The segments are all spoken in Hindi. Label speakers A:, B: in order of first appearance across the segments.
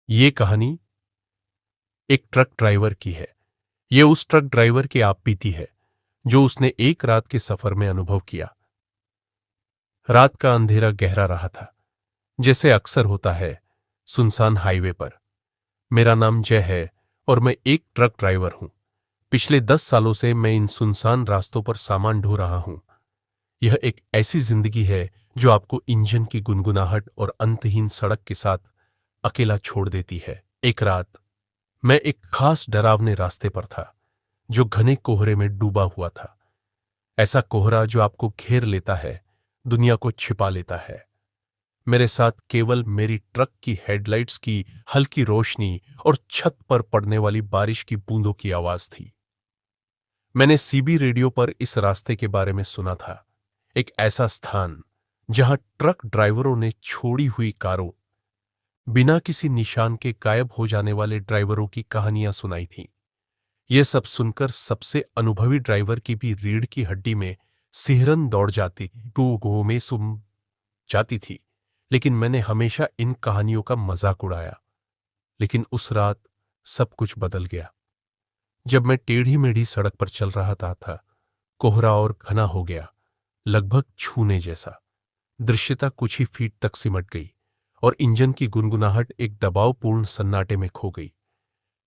A: ये कहानी एक ट्रक ड्राइवर की है। ये उस ट्रक ड्राइवर की आप बीती है जो उसने एक रात के सफर में अनुभव किया। रात का अंधेरा गहरा रहा था, जैसे अक्सर होता है सुनसान हाईवे पर। मेरा नाम जय है और मैं एक ट्रक ड्राइवर हूं। पिछले 10 सालों से मैं इन सुनसान रास्तों पर सामान ढो रहा हूं। यह एक ऐसी जिंदगी है जो आपको इंजन की गुनगुनाहट और अंतहीन सड़क के साथ अकेला छोड़ देती है। एक रात मैं एक खास डरावने रास्ते पर था जो घने कोहरे में डूबा हुआ था। ऐसा कोहरा जो आपको घेर लेता है, दुनिया को छिपा लेता है। मेरे साथ केवल मेरी ट्रक की हेडलाइट्स की हल्की रोशनी और छत पर पड़ने वाली बारिश की बूंदों की आवाज थी। मैंने सीबी रेडियो पर इस रास्ते के बारे में सुना था, एक ऐसा स्थान जहां ट्रक ड्राइवरों ने छोड़ी हुई कारों, बिना किसी निशान के गायब हो जाने वाले ड्राइवरों की कहानियां सुनाई थीं। यह सब सुनकर सबसे अनुभवी ड्राइवर की भी रीढ़ की हड्डी में सिहरन दौड़ जाती, गो गो में सुम जाती थी। लेकिन मैंने हमेशा इन कहानियों का मजाक उड़ाया। लेकिन उस रात सब कुछ बदल गया। जब मैं टेढ़ी मेढ़ी सड़क पर चल रहा था, कोहरा और घना हो गया, लगभग छूने जैसा। दृश्यता कुछ ही फीट तक सिमट गई और इंजन की गुनगुनाहट एक दबावपूर्ण सन्नाटे में खो गई।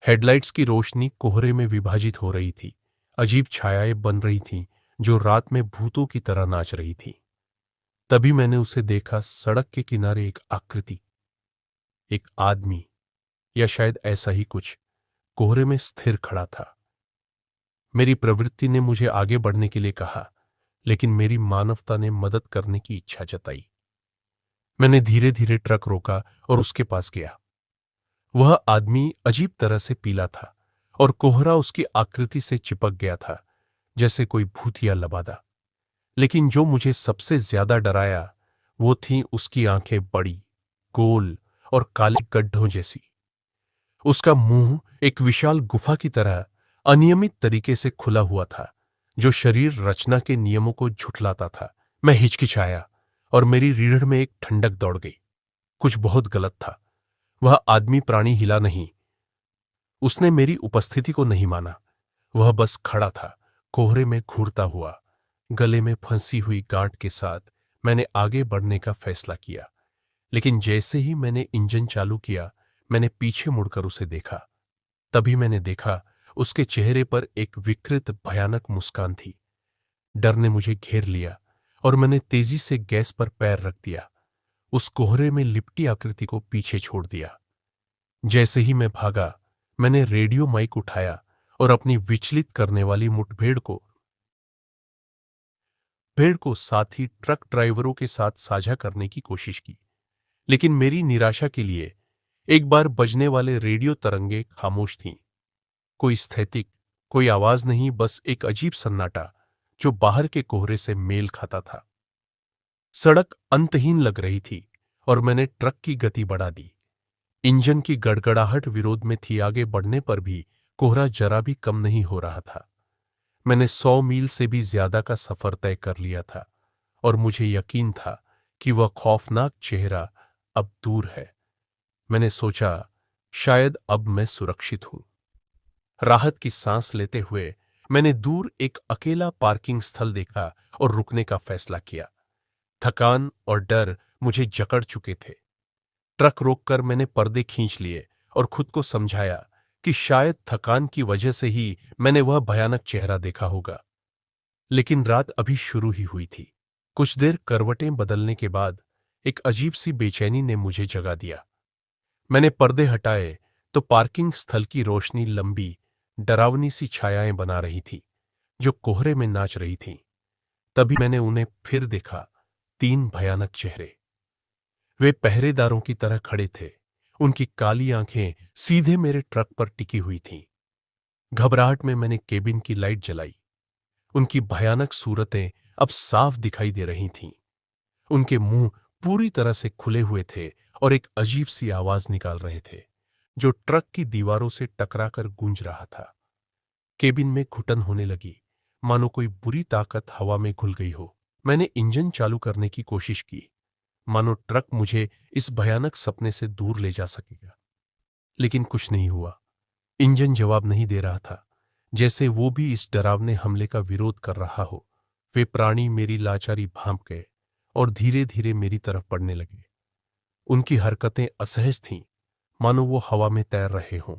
A: हेडलाइट्स की रोशनी कोहरे में विभाजित हो रही थी। अजीब छायाएं बन रही थीं जो रात में भूतों की तरह नाच रही थीं। तभी मैंने उसे देखा, सड़क के किनारे एक आकृति, एक आदमी, या शायद ऐसा ही कुछ, कोहरे में स्थिर खड़ा था। मेरी प्रवृत्ति ने मुझे आगे बढ़ने के लिए कहा, लेकिन मेरी मानवता ने मदद करने की इच्छा जताई। मैंने धीरे धीरे ट्रक रोका और उसके पास गया। वह आदमी अजीब तरह से पीला था और कोहरा उसकी आकृति से चिपक गया था, जैसे कोई भूतिया लबादा। लेकिन जो मुझे सबसे ज्यादा डराया वो थी उसकी आंखें, बड़ी, गोल और काले गड्ढों जैसी। उसका मुंह एक विशाल गुफा की तरह अनियमित तरीके से खुला हुआ था, जो शरीर रचना के नियमों को झुठलाता था। मैं हिचकिचाया और मेरी रीढ़ में एक ठंडक दौड़ गई। कुछ बहुत गलत था। वह आदमी प्राणी हिला नहीं, उसने मेरी उपस्थिति को नहीं माना। वह बस खड़ा था, कोहरे में घूरता हुआ, गले में फंसी हुई गांठ के साथ। मैंने आगे बढ़ने का फैसला किया, लेकिन जैसे ही मैंने इंजन चालू किया, मैंने पीछे मुड़कर उसे देखा। तभी मैंने देखा उसके चेहरे पर एक विकृत भयानक मुस्कान थी। डर ने मुझे घेर लिया और मैंने तेजी से गैस पर पैर रख दिया। उस कोहरे में लिपटी आकृति को पीछे छोड़ दिया। जैसे ही मैं भागा, मैंने रेडियो माइक उठाया और अपनी विचलित करने वाली मुठभेड़ को साथ ही ट्रक ड्राइवरों के साथ साझा करने की कोशिश की। लेकिन मेरी निराशा के लिए एक बार बजने वाले रेडियो तरंगे खामोश थीं। कोई स्थैतिक, कोई आवाज नहीं, बस एक अजीब सन्नाटा जो बाहर के कोहरे से मेल खाता था। सड़क अंतहीन लग रही थी और मैंने ट्रक की गति बढ़ा दी। इंजन की गड़गड़ाहट विरोध में थी। आगे बढ़ने पर भी कोहरा जरा भी कम नहीं हो रहा था। मैंने 100 मील से भी ज्यादा का सफर तय कर लिया था और मुझे यकीन था कि वह खौफनाक चेहरा अब दूर है। मैंने सोचा, शायद अब मैं सुरक्षित हूं। राहत की सांस लेते हुए मैंने दूर एक अकेला पार्किंग स्थल देखा और रुकने का फैसला किया। थकान और डर मुझे जकड़ चुके थे। ट्रक रोककर मैंने पर्दे खींच लिए और खुद को समझाया कि शायद थकान की वजह से ही मैंने वह भयानक चेहरा देखा होगा। लेकिन रात अभी शुरू ही हुई थी। कुछ देर करवटें बदलने के बाद एक अजीब सी बेचैनी ने मुझे जगा दिया। मैंने पर्दे हटाए तो पार्किंग स्थल की रोशनी लंबी, डरावनी सी छायाएं बना रही थी जो कोहरे में नाच रही थीं। तभी मैंने उन्हें फिर देखा, 3 भयानक चेहरे। वे पहरेदारों की तरह खड़े थे। उनकी काली आंखें सीधे मेरे ट्रक पर टिकी हुई थीं। घबराहट में मैंने केबिन की लाइट जलाई। उनकी भयानक सूरतें अब साफ दिखाई दे रही थीं। उनके मुंह पूरी तरह से खुले हुए थे और एक अजीब सी आवाज निकाल रहे थे जो ट्रक की दीवारों से टकराकर गूंज रहा था। केबिन में घुटन होने लगी, मानो कोई बुरी ताकत हवा में घुल गई हो। मैंने इंजन चालू करने की कोशिश की, मानो ट्रक मुझे इस भयानक सपने से दूर ले जा सकेगा। लेकिन कुछ नहीं हुआ। इंजन जवाब नहीं दे रहा था, जैसे वो भी इस डरावने हमले का विरोध कर रहा हो। वे प्राणी मेरी लाचारी भांप गए और धीरे धीरे मेरी तरफ बढ़ने लगे। उनकी हरकतें असहज थीं, मानो वो हवा में तैर रहे हों।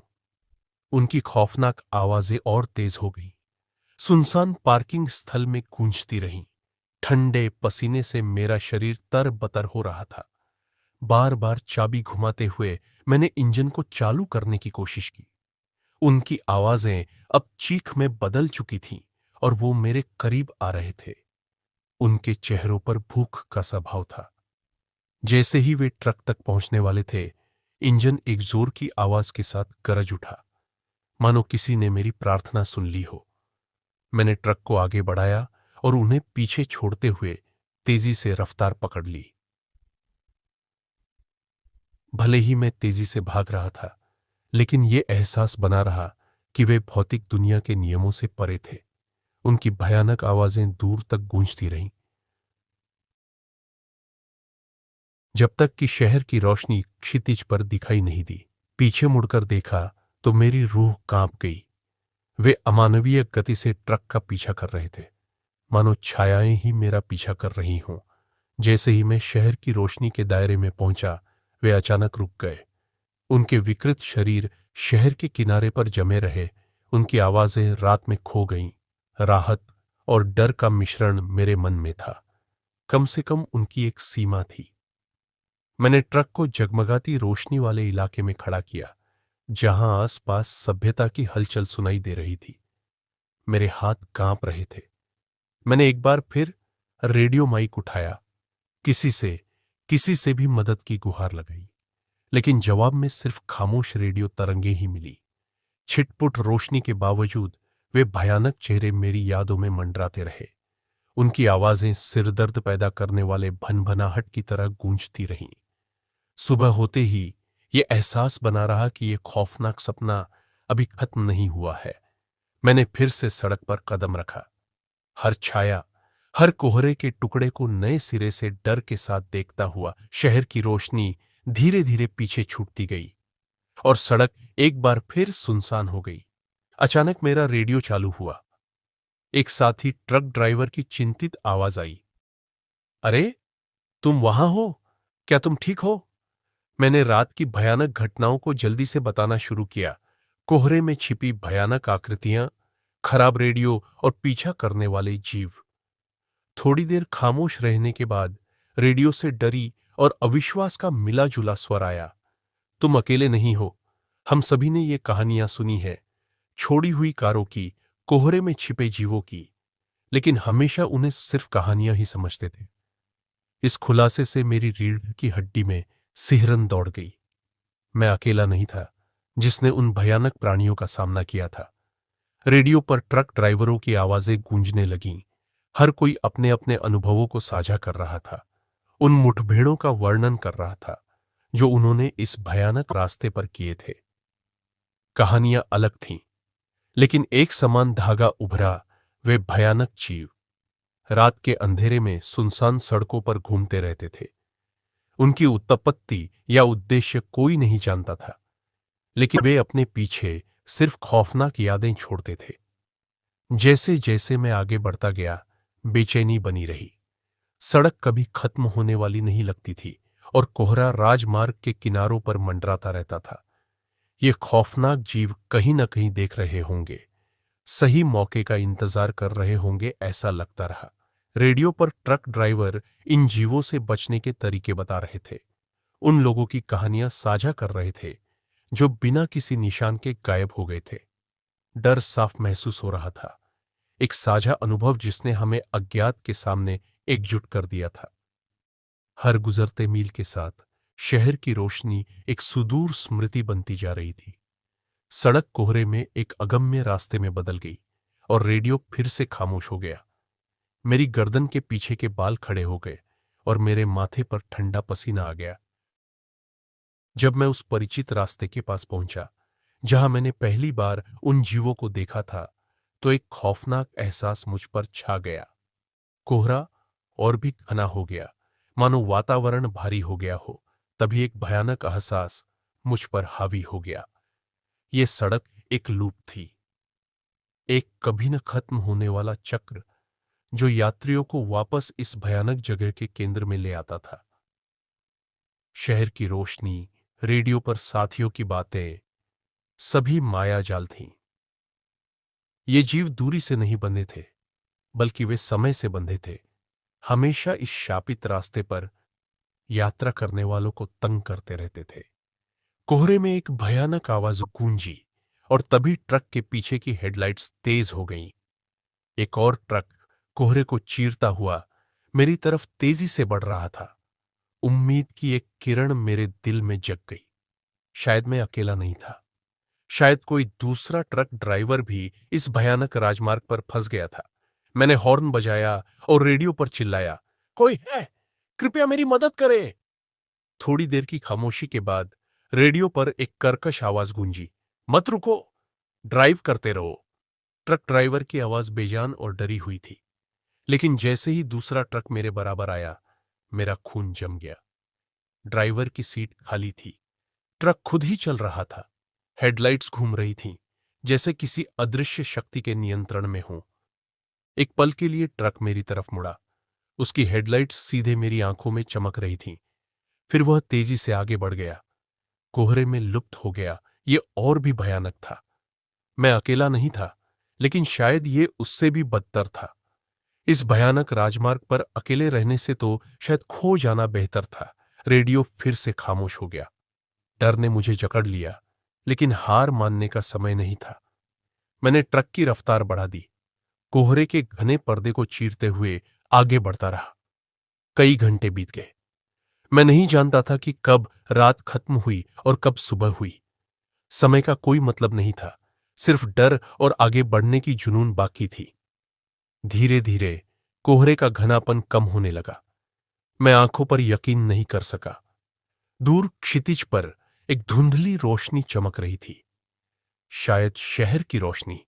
A: उनकी खौफनाक आवाजें और तेज हो गईं। सुनसान पार्किंग स्थल में गूंजती रहीं। ठंडे पसीने से मेरा शरीर तर-बतर हो रहा था। बार बार चाबी घुमाते हुए मैंने इंजन को चालू करने की कोशिश की। उनकी आवाजें अब चीख में बदल चुकी थीं और वो मेरे करीब आ रहे थे। उनके चेहरों पर भूख का सा भाव था। जैसे ही वे ट्रक तक पहुंचने वाले थे, इंजन एक जोर की आवाज के साथ गरज उठा, मानो किसी ने मेरी प्रार्थना सुन ली हो। मैंने ट्रक को आगे बढ़ाया और उन्हें पीछे छोड़ते हुए तेजी से रफ्तार पकड़ ली। भले ही मैं तेजी से भाग रहा था, लेकिन ये एहसास बना रहा कि वे भौतिक दुनिया के नियमों से परे थे। उनकी भयानक आवाजें दूर तक गूंजती रहीं, जब तक कि शहर की रोशनी क्षितिज पर दिखाई नहीं दी। पीछे मुड़कर देखा तो मेरी रूह कांप गई। वे अमानवीय गति से ट्रक का पीछा कर रहे थे, मानो छायाएं ही मेरा पीछा कर रही हों। जैसे ही मैं शहर की रोशनी के दायरे में पहुंचा, वे अचानक रुक गए। उनके विकृत शरीर शहर के किनारे पर जमे रहे। उनकी आवाजें रात में खो गईं। राहत और डर का मिश्रण मेरे मन में था। कम से कम उनकी एक सीमा थी। मैंने ट्रक को जगमगाती रोशनी वाले इलाके में खड़ा किया, जहां आसपास सभ्यता की हलचल सुनाई दे रही थी। मेरे हाथ कांप रहे थे। मैंने एक बार फिर रेडियो माइक उठाया, किसी से भी मदद की गुहार लगाई, लेकिन जवाब में सिर्फ खामोश रेडियो तरंगे ही मिली। छिटपुट रोशनी के बावजूद वे भयानक चेहरे मेरी यादों में मंडराते रहे। उनकी आवाजें सिरदर्द पैदा करने वाले भनभनाहट की तरह गूंजती रहीं। सुबह होते ही ये एहसास बना रहा कि ये खौफनाक सपना अभी खत्म नहीं हुआ है। मैंने फिर से सड़क पर कदम रखा। हर छाया, हर कोहरे के टुकड़े को नए सिरे से डर के साथ देखता हुआ शहर की रोशनी धीरे धीरे पीछे छूटती गई और सड़क एक बार फिर सुनसान हो गई। अचानक मेरा रेडियो चालू हुआ। एक साथी ट्रक ड्राइवर की चिंतित आवाज आई, अरे, तुम वहां हो? क्या तुम ठीक हो? मैंने रात की भयानक घटनाओं को जल्दी से बताना शुरू किया। कोहरे में छिपी भयानक आकृतियां, खराब रेडियो और पीछा करने वाले जीव। थोड़ी देर खामोश रहने के बाद रेडियो से डरी और अविश्वास का मिला जुला स्वर आया, तुम अकेले नहीं हो। हम सभी ने ये कहानियां सुनी है, छोड़ी हुई कारों की, कोहरे में छिपे जीवों की, लेकिन हमेशा उन्हें सिर्फ कहानियां ही समझते थे। इस खुलासे से मेरी रीढ़ की हड्डी में सिहरन दौड़ गई। मैं अकेला नहीं था जिसने उन भयानक प्राणियों का सामना किया था। रेडियो पर ट्रक ड्राइवरों की आवाजें गूंजने लगीं। हर कोई अपने अपने अनुभवों को साझा कर रहा था, उन मुठभेड़ों का वर्णन कर रहा था जो उन्होंने इस भयानक रास्ते पर किए थे। कहानियां अलग थीं, लेकिन एक समान धागा उभरा। वे भयानक जीव रात के अंधेरे में सुनसान सड़कों पर घूमते रहते थे। उनकी उत्पत्ति या उद्देश्य कोई नहीं जानता था, लेकिन वे अपने पीछे सिर्फ खौफनाक यादें छोड़ते थे। जैसे जैसे मैं आगे बढ़ता गया, बेचैनी बनी रही। सड़क कभी खत्म होने वाली नहीं लगती थी और कोहरा राजमार्ग के किनारों पर मंडराता रहता था। ये खौफनाक जीव कहीं न कहीं देख रहे होंगे, सही मौके का इंतजार कर रहे होंगे, ऐसा लगता रहा। रेडियो पर ट्रक ड्राइवर इन जीवों से बचने के तरीके बता रहे थे। उन लोगों की कहानियां साझा कर रहे थे जो बिना किसी निशान के गायब हो गए थे। डर साफ महसूस हो रहा था, एक साझा अनुभव जिसने हमें अज्ञात के सामने एकजुट कर दिया था। हर गुजरते मील के साथ शहर की रोशनी एक सुदूर स्मृति बनती जा रही थी। सड़क कोहरे में एक अगम्य रास्ते में बदल गई और रेडियो फिर से खामोश हो गया। मेरी गर्दन के पीछे के बाल खड़े हो गए और मेरे माथे पर ठंडा पसीना आ गया। जब मैं उस परिचित रास्ते के पास पहुंचा जहां मैंने पहली बार उन जीवों को देखा था, तो एक खौफनाक एहसास मुझ पर छा गया। कोहरा और भी घना हो गया, मानो वातावरण भारी हो गया हो। तभी एक भयानक एहसास मुझ पर हावी हो गया। ये सड़क एक लूप थी, एक कभी न खत्म होने वाला चक्र जो यात्रियों को वापस इस भयानक जगह के केंद्र में ले आता था। शहर की रोशनी, रेडियो पर साथियों की बातें, सभी मायाजाल थीं। ये जीव दूरी से नहीं बंधे थे, बल्कि वे समय से बंधे थे, हमेशा इस शापित रास्ते पर यात्रा करने वालों को तंग करते रहते थे। कोहरे में एक भयानक आवाज गूंजी और तभी ट्रक के पीछे की हेडलाइट्स तेज हो गईं। एक और ट्रक कोहरे को चीरता हुआ मेरी तरफ तेजी से बढ़ रहा था। उम्मीद की एक किरण मेरे दिल में जग गई। शायद मैं अकेला नहीं था। शायद कोई दूसरा ट्रक ड्राइवर भी इस भयानक राजमार्ग पर फंस गया था। मैंने हॉर्न बजाया और रेडियो पर चिल्लाया, कोई है? कृपया मेरी मदद करे। थोड़ी देर की खामोशी के बाद रेडियो पर एक कर्कश आवाज गूंजी, मत रुको, ड्राइव करते रहो। ट्रक ड्राइवर की आवाज बेजान और डरी हुई थी, लेकिन जैसे ही दूसरा ट्रक मेरे बराबर आया, मेरा खून जम गया। ड्राइवर की सीट खाली थी। ट्रक खुद ही चल रहा था। हेडलाइट्स घूम रही थीं, जैसे किसी अदृश्य शक्ति के नियंत्रण में हो। एक पल के लिए ट्रक मेरी तरफ मुड़ा। उसकी हेडलाइट्स सीधे मेरी आंखों में चमक रही थीं। फिर वह तेजी से आगे बढ़ गया, कोहरे में लुप्त हो गया। ये और भी भयानक था। मैं अकेला नहीं था, लेकिन शायद ये उससे भी बदतर था। इस भयानक राजमार्ग पर अकेले रहने से तो शायद खो जाना बेहतर था। रेडियो फिर से खामोश हो गया। डर ने मुझे जकड़ लिया, लेकिन हार मानने का समय नहीं था। मैंने ट्रक की रफ्तार बढ़ा दी, कोहरे के घने पर्दे को चीरते हुए आगे बढ़ता रहा। कई घंटे बीत गए। मैं नहीं जानता था कि कब रात खत्म हुई और कब सुबह हुई। समय का कोई मतलब नहीं था, सिर्फ डर और आगे बढ़ने की जुनून बाकी थी। धीरे धीरे कोहरे का घनापन कम होने लगा। मैं आंखों पर यकीन नहीं कर सका। दूर क्षितिज पर एक धुंधली रोशनी चमक रही थी, शायद शहर की रोशनी।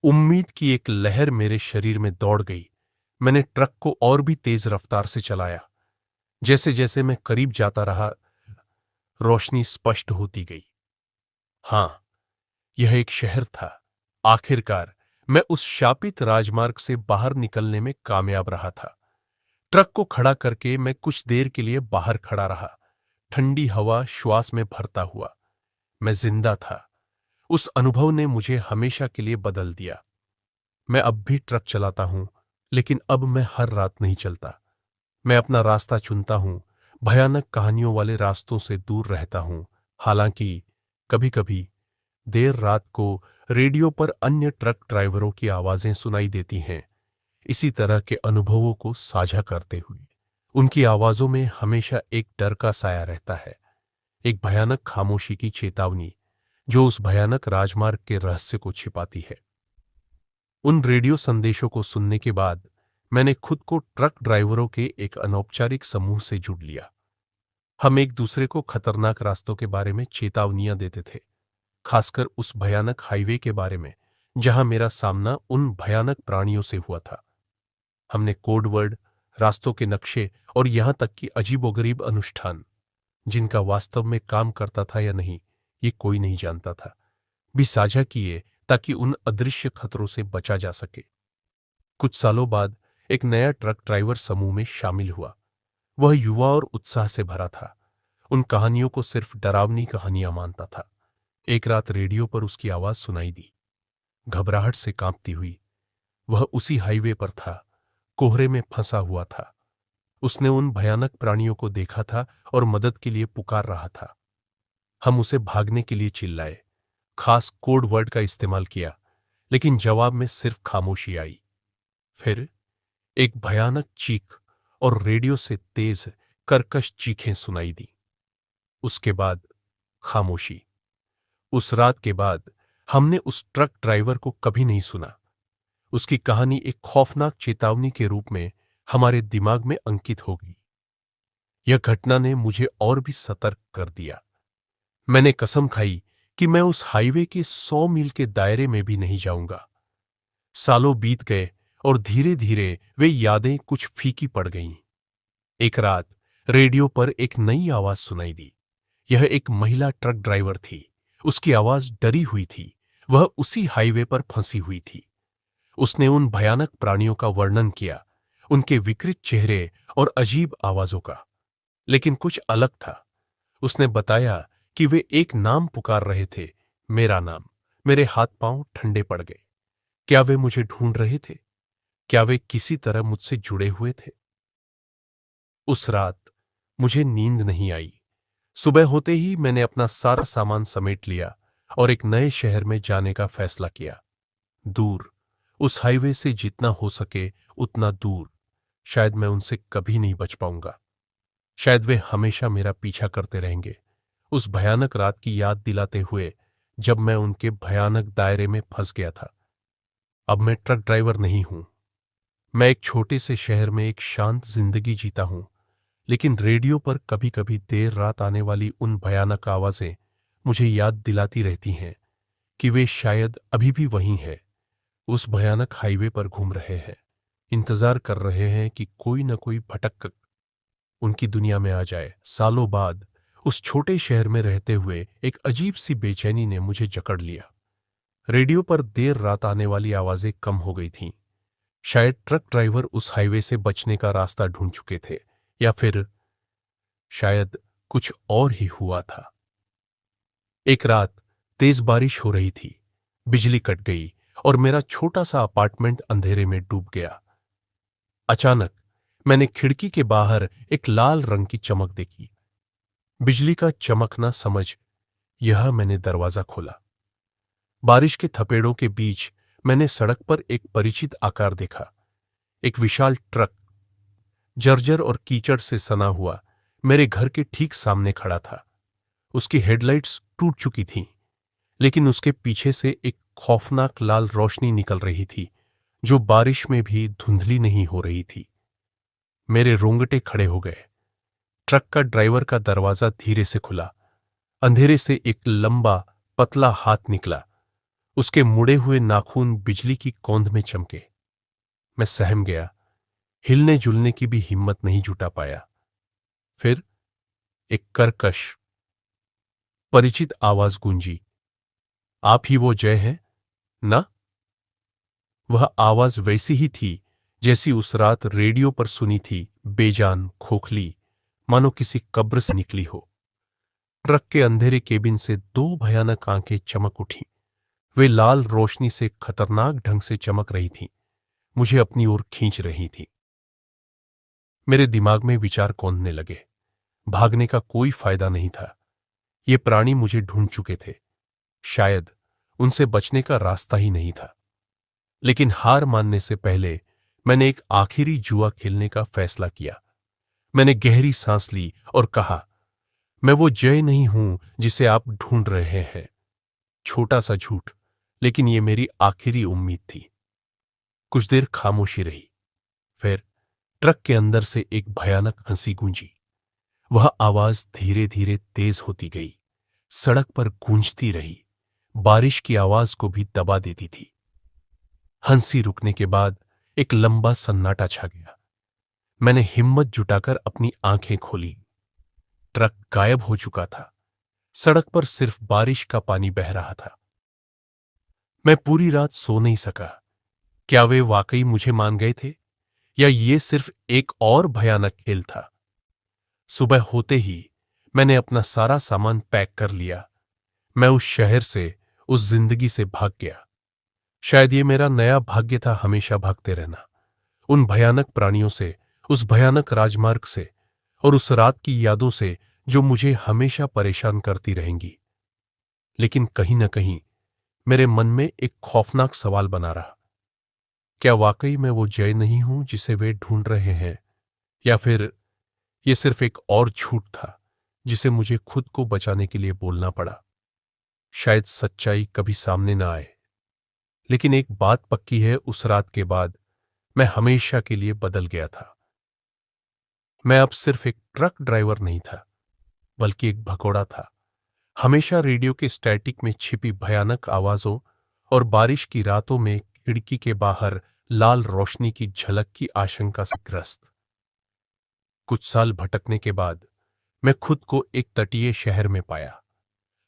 A: उम्मीद की एक लहर मेरे शरीर में दौड़ गई। मैंने ट्रक को और भी तेज रफ्तार से चलाया। जैसे जैसे मैं करीब जाता रहा, रोशनी स्पष्ट होती गई। हां, यह एक शहर था। आखिरकार मैं उस शापित राजमार्ग से बाहर निकलने में कामयाब रहा था। ट्रक को खड़ा करके मैं कुछ देर के लिए बाहर खड़ा रहा, ठंडी हवा श्वास में भरता हुआ। मैं जिंदा था। उस अनुभव ने मुझे हमेशा के लिए बदल दिया। मैं अब भी ट्रक चलाता हूं, लेकिन अब मैं हर रात नहीं चलता। मैं अपना रास्ता चुनता हूं, भयानक कहानियों वाले रास्तों से दूर रहता हूं। हालांकि कभी-कभी देर रात को रेडियो पर अन्य ट्रक ड्राइवरों की आवाजें सुनाई देती हैं, इसी तरह के अनुभवों को साझा करते हुए। उनकी आवाजों में हमेशा एक डर का साया रहता है, एक भयानक खामोशी की चेतावनी जो उस भयानक राजमार्ग के रहस्य को छिपाती है। उन रेडियो संदेशों को सुनने के बाद मैंने खुद को ट्रक ड्राइवरों के एक अनौपचारिक समूह से जुड़ लिया। हम एक दूसरे को खतरनाक रास्तों के बारे में चेतावनियां देते थे, खासकर उस भयानक हाईवे के बारे में जहां मेरा सामना उन भयानक प्राणियों से हुआ था। हमने कोड वर्ड, रास्तों के नक्शे और यहां तक कि अजीबोगरीब अनुष्ठान, जिनका वास्तव में काम करता था या नहीं ये कोई नहीं जानता था, भी साझा किए ताकि उन अदृश्य खतरों से बचा जा सके। कुछ सालों बाद एक नया ट्रक ड्राइवर समूह में शामिल हुआ। वह युवा और उत्साह से भरा था, उन कहानियों को सिर्फ डरावनी कहानियां मानता था। एक रात रेडियो पर उसकी आवाज सुनाई दी, घबराहट से कांपती हुई। वह उसी हाईवे पर था, कोहरे में फंसा हुआ था। उसने उन भयानक प्राणियों को देखा था और मदद के लिए पुकार रहा था। हम उसे भागने के लिए चिल्लाए, खास कोड वर्ड का इस्तेमाल किया, लेकिन जवाब में सिर्फ खामोशी आई। फिर एक भयानक चीख और रेडियो से तेज कर्कश चीखें सुनाई दी। उसके बाद खामोशी। उस रात के बाद हमने उस ट्रक ड्राइवर को कभी नहीं सुना। उसकी कहानी एक खौफनाक चेतावनी के रूप में हमारे दिमाग में अंकित हो गई। यह घटना ने मुझे और भी सतर्क कर दिया। मैंने कसम खाई कि मैं उस हाईवे के 100 मील के दायरे में भी नहीं जाऊंगा। सालों बीत गए और धीरे धीरे वे यादें कुछ फीकी पड़ गईं। एक रात रेडियो पर एक नई आवाज सुनाई दी। यह एक महिला ट्रक ड्राइवर थी। उसकी आवाज डरी हुई थी। वह उसी हाईवे पर फंसी हुई थी। उसने उन भयानक प्राणियों का वर्णन किया, उनके विकृत चेहरे और अजीब आवाजों का। लेकिन कुछ अलग था। उसने बताया कि वे एक नाम पुकार रहे थे, मेरा नाम। मेरे हाथ पांव ठंडे पड़ गए। क्या वे मुझे ढूंढ रहे थे? क्या वे किसी तरह मुझसे जुड़े हुए थे? उस रात मुझे नींद नहीं आई। सुबह होते ही मैंने अपना सारा सामान समेट लिया और एक नए शहर में जाने का फैसला किया। दूर, उस हाईवे से जितना हो सके उतना दूर। शायद मैं उनसे कभी नहीं बच पाऊंगा। शायद वे हमेशा मेरा पीछा करते रहेंगे, उस भयानक रात की याद दिलाते हुए जब मैं उनके भयानक दायरे में फंस गया था। अब मैं ट्रक ड्राइवर नहीं हूं। मैं एक छोटे से शहर में एक शांत जिंदगी जीता हूं, लेकिन रेडियो पर कभी कभी देर रात आने वाली उन भयानक आवाजें मुझे याद दिलाती रहती हैं कि वे शायद अभी भी वहीं हैं, उस भयानक हाईवे पर घूम रहे हैं, इंतजार कर रहे हैं कि कोई न कोई भटक कर उनकी दुनिया में आ जाए। सालों बाद उस छोटे शहर में रहते हुए एक अजीब सी बेचैनी ने मुझे जकड़ लिया। रेडियो पर देर रात आने वाली आवाजें कम हो गई थीं। शायद ट्रक ड्राइवर उस हाईवे से बचने का रास्ता ढूंढ चुके थे, या फिर शायद कुछ और ही हुआ था। एक रात तेज बारिश हो रही थी। बिजली कट गई और मेरा छोटा सा अपार्टमेंट अंधेरे में डूब गया। अचानक मैंने खिड़की के बाहर एक लाल रंग की चमक देखी। बिजली का चमकना समझ यह मैंने दरवाजा खोला। बारिश के थपेड़ों के बीच मैंने सड़क पर एक परिचित आकार देखा। एक विशाल ट्रक, जर्जर और कीचड़ से सना हुआ, मेरे घर के ठीक सामने खड़ा था। उसकी हेडलाइट्स टूट चुकी थीं, लेकिन उसके पीछे से एक खौफनाक लाल रोशनी निकल रही थी, जो बारिश में भी धुंधली नहीं हो रही थी। मेरे रोंगटे खड़े हो गए। ट्रक का ड्राइवर का दरवाजा धीरे से खुला। अंधेरे से एक लंबा पतला हाथ निकला। उसके मुड़े हुए नाखून बिजली की कौंध में चमके। मैं सहम गया। हिलने जुलने की भी हिम्मत नहीं जुटा पाया। फिर एक कर्कश परिचित आवाज गूंजी, आप ही वो जय हैं ना? वह आवाज वैसी ही थी जैसी उस रात रेडियो पर सुनी थी, बेजान, खोखली, मानो किसी कब्र से निकली हो। ट्रक के अंधेरे केबिन से दो भयानक आंखें चमक उठीं। वे लाल रोशनी से खतरनाक ढंग से चमक रही थीं, मुझे अपनी ओर खींच रही थीं। मेरे दिमाग में विचार कौंधने लगे। भागने का कोई फायदा नहीं था। ये प्राणी मुझे ढूंढ चुके थे। शायद उनसे बचने का रास्ता ही नहीं था। लेकिन हार मानने से पहले मैंने एक आखिरी जुआ खेलने का फैसला किया। मैंने गहरी सांस ली और कहा, मैं वो जय नहीं हूं जिसे आप ढूंढ रहे हैं। छोटा सा झूठ, लेकिन ये मेरी आखिरी उम्मीद थी। कुछ देर खामोशी रही। फिर ट्रक के अंदर से एक भयानक हंसी गूंजी। वह आवाज धीरे धीरे तेज होती गई, सड़क पर गूंजती रही, बारिश की आवाज को भी दबा देती थी। हंसी रुकने के बाद एक लंबा सन्नाटा छा गया। मैंने हिम्मत जुटाकर अपनी आंखें खोली। ट्रक गायब हो चुका था। सड़क पर सिर्फ बारिश का पानी बह रहा था। मैं पूरी रात सो नहीं सका। क्या वे वाकई मुझे मान गए थे, या ये सिर्फ एक और भयानक खेल था? सुबह होते ही मैंने अपना सारा सामान पैक कर लिया। मैं उस शहर से, उस जिंदगी से भाग गया। शायद ये मेरा नया भाग्य था, हमेशा भागते रहना, उन भयानक प्राणियों से, उस भयानक राजमार्ग से और उस रात की यादों से जो मुझे हमेशा परेशान करती रहेंगी। लेकिन कहीं न कहीं मेरे मन में एक खौफनाक सवाल बना रहा। क्या वाकई मैं वो जय नहीं हूं जिसे वे ढूंढ रहे हैं, या फिर ये सिर्फ एक और झूठ था जिसे मुझे खुद को बचाने के लिए बोलना पड़ा? शायद सच्चाई कभी सामने ना आए, लेकिन एक बात पक्की है, उस रात के बाद मैं हमेशा के लिए बदल गया था। मैं अब सिर्फ एक ट्रक ड्राइवर नहीं था, बल्कि एक भगोड़ा था, हमेशा रेडियो के स्टैटिक में छिपी भयानक आवाजों और बारिश की रातों में खिड़की के बाहर लाल रोशनी की झलक की आशंका से ग्रस्त। कुछ साल भटकने के बाद मैं खुद को एक तटीय शहर में पाया।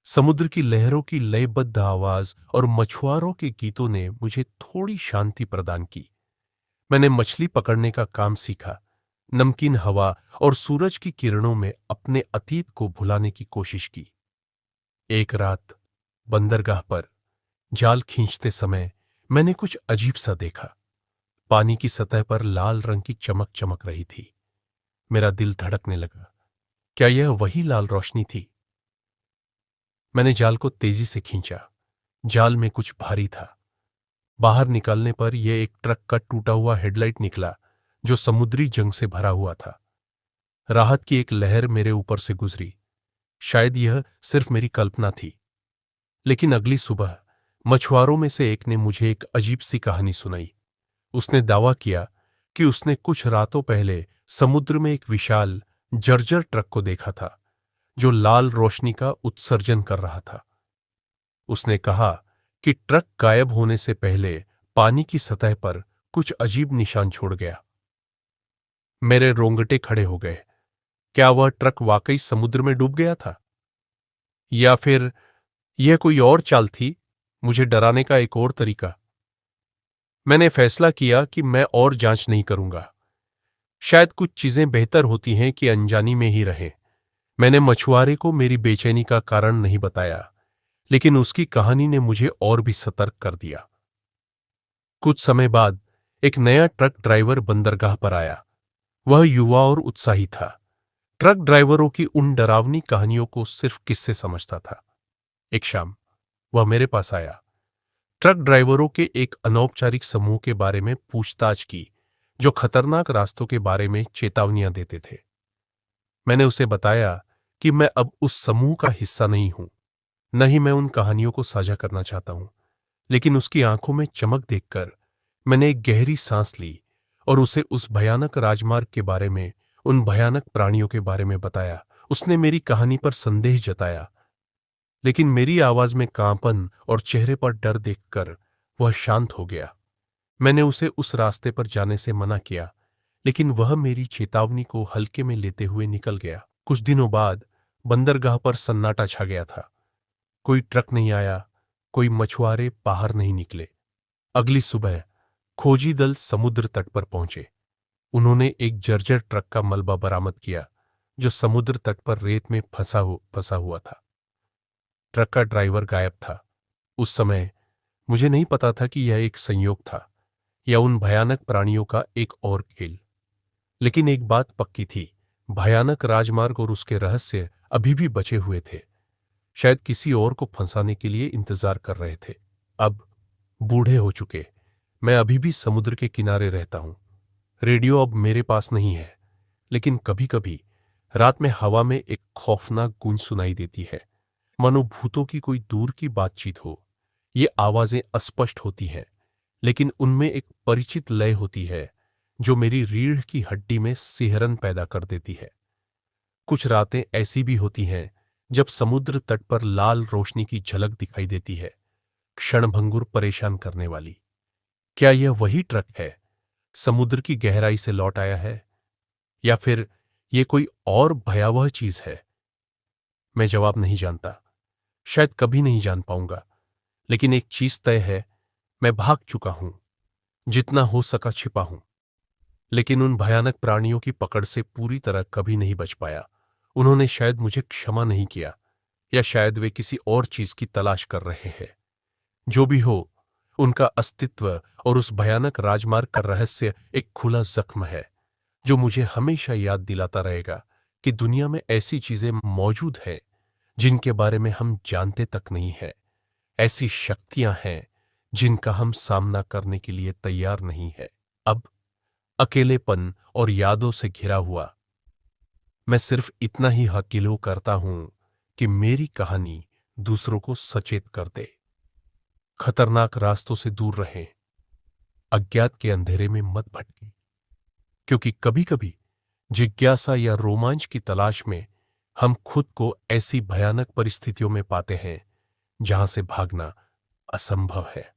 A: समुद्र की लहरों की लयबद्ध आवाज और मछुआरों के गीतों ने मुझे थोड़ी शांति प्रदान की। मैंने मछली पकड़ने का काम सीखा, नमकीन हवा और सूरज की किरणों में अपने अतीत को भुलाने की कोशिश की। एक रात बंदरगाह पर जाल खींचते समय मैंने कुछ अजीब सा देखा। पानी की सतह पर लाल रंग की चमक चमक रही थी। मेरा दिल धड़कने लगा। क्या यह वही लाल रोशनी थी? मैंने जाल को तेजी से खींचा। जाल में कुछ भारी था। बाहर निकालने पर यह एक ट्रक का टूटा हुआ हेडलाइट निकला, जो समुद्री जंग से भरा हुआ था। राहत की एक लहर मेरे ऊपर से गुजरी। शायद यह सिर्फ मेरी कल्पना थी। लेकिन अगली सुबह मछुआरों में से एक ने मुझे एक अजीब सी कहानी सुनाई। उसने दावा किया कि उसने कुछ रातों पहले समुद्र में एक विशाल जर्जर ट्रक को देखा था, जो लाल रोशनी का उत्सर्जन कर रहा था। उसने कहा कि ट्रक गायब होने से पहले पानी की सतह पर कुछ अजीब निशान छोड़ गया। मेरे रोंगटे खड़े हो गए। क्या वह ट्रक वाकई समुद्र में डूब गया था, या फिर यह कोई और चाल थी, मुझे डराने का एक और तरीका? मैंने फैसला किया कि मैं और जांच नहीं करूंगा। शायद कुछ चीजें बेहतर होती हैं कि अनजानी में ही रहें। मैंने मछुआरे को मेरी बेचैनी का कारण नहीं बताया, लेकिन उसकी कहानी ने मुझे और भी सतर्क कर दिया। कुछ समय बाद एक नया ट्रक ड्राइवर बंदरगाह पर आया। वह युवा और उत्साही था। ट्रक ड्राइवरों की उन डरावनी कहानियों को सिर्फ किस्से समझता था। एक शाम वह मेरे पास आया। ट्रक ड्राइवरों के एक अनौपचारिक समूह के बारे में पूछताछ की, जो खतरनाक रास्तों के बारे में चेतावनियां देते थे। मैंने उसे बताया कि मैं अब उस समूह का हिस्सा नहीं हूं, न ही मैं उन कहानियों को साझा करना चाहता हूं। लेकिन उसकी आंखों में चमक देखकर मैंने एक गहरी सांस ली और उसे उस भयानक राजमार्ग के बारे में, उन भयानक प्राणियों के बारे में बताया। उसने मेरी कहानी पर संदेह जताया, लेकिन मेरी आवाज में कांपन और चेहरे पर डर देखकर वह शांत हो गया। मैंने उसे उस रास्ते पर जाने से मना किया, लेकिन वह मेरी चेतावनी को हल्के में लेते हुए निकल गया। कुछ दिनों बाद बंदरगाह पर सन्नाटा छा गया था। कोई ट्रक नहीं आया, कोई मछुआरे बाहर नहीं निकले। अगली सुबह खोजी दल समुद्र तट पर पहुंचे। उन्होंने एक जर्जर ट्रक का मलबा बरामद किया, जो समुद्र तट पर रेत में फंसा हुआ था। ट्रक का ड्राइवर गायब था। उस समय मुझे नहीं पता था कि यह एक संयोग था या उन भयानक प्राणियों का एक और खेल। लेकिन एक बात पक्की थी, भयानक राजमार्ग और उसके रहस्य अभी भी बचे हुए थे। शायद किसी और को फंसाने के लिए इंतजार कर रहे थे। अब बूढ़े हो चुके मैं अभी भी समुद्र के किनारे रहता हूं। रेडियो अब मेरे पास नहीं है, लेकिन कभी कभी रात में हवा में एक खौफनाक गूंज सुनाई देती है, मानो भूतों की कोई दूर की बातचीत हो। ये आवाजें अस्पष्ट होती हैं, लेकिन उनमें एक परिचित लय होती है, जो मेरी रीढ़ की हड्डी में सिहरन पैदा कर देती है। कुछ रातें ऐसी भी होती हैं जब समुद्र तट पर लाल रोशनी की झलक दिखाई देती है, क्षणभंगुर परेशान करने वाली। क्या यह वही ट्रक है, समुद्र की गहराई से लौट आया है, या फिर यह कोई और भयावह चीज है? मैं जवाब नहीं जानता, शायद कभी नहीं जान पाऊंगा। लेकिन एक चीज तय है, मैं भाग चुका हूं, जितना हो सका छिपा हूं, लेकिन उन भयानक प्राणियों की पकड़ से पूरी तरह कभी नहीं बच पाया। उन्होंने शायद मुझे क्षमा नहीं किया, या शायद वे किसी और चीज की तलाश कर रहे हैं। जो भी हो, उनका अस्तित्व और उस भयानक राजमार्ग का रहस्य एक खुला जख्म है, जो मुझे हमेशा याद दिलाता रहेगा कि दुनिया में ऐसी चीजें मौजूद हैं जिनके बारे में हम जानते तक नहीं है। ऐसी शक्तियां हैं जिनका हम सामना करने के लिए तैयार नहीं है। अब अकेलेपन और यादों से घिरा हुआ मैं सिर्फ इतना ही हकीलो करता हूं कि मेरी कहानी दूसरों को सचेत कर दे। खतरनाक रास्तों से दूर रहें, अज्ञात के अंधेरे में मत भटकें, क्योंकि कभी-कभी जिज्ञासा या रोमांच की तलाश में हम खुद को ऐसी भयानक परिस्थितियों में पाते हैं जहां से भागना असंभव है।